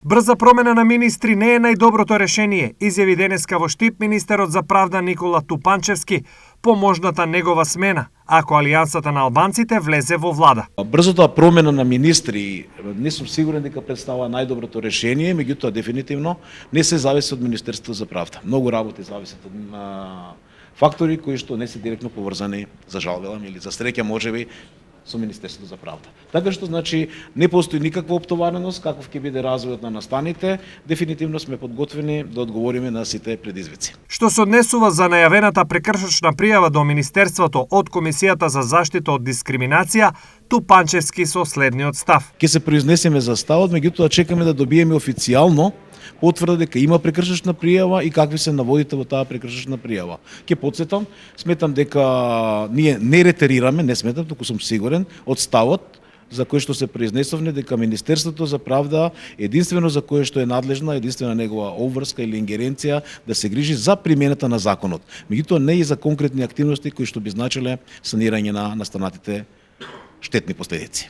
Брза промена на министри не е најдоброто решение, изјави денеска во Штип министерот за правда Никола Тупанчевски по можната негова смена, ако Алијансата на албанците влезе во влада. Брзата промена на министри не сум сигурен дека представува најдоброто решение, меѓутоа дефинитивно не се зависи од Министерството за правда. Многу работи зависат од фактори кои што не се директно поврзани, за жал велам, или за среќа можеби со Министерството за правда. Така што значи не постои никаква оптовареност каков ќе биде развојот на настаните, дефинитивно сме подготвени да одговориме на сите предизвици. Што се однесува за најавената прекршачна пријава до Министерството од Комисијата за заштита од дискриминација, Тупанчевски со следниот став. Ќе се произнесеме за ставот, меѓутоа чекаме да добиеме официјално потврда дека има прекршачна пријава и какви се наводите во таа прекршачна пријава. Ќе потсетам, сметам дека ние не ретерираме, не сметам, туку сум сигурен, од ставот за кој што се произнесовне дека Министерството за правда единствено за кое што е надлежна, единствена негова обврска или ингеренција да се грижи за примената на законот. Меѓутоа не и за конкретни активности кои што би значеле санирање на настанатите штетни последици.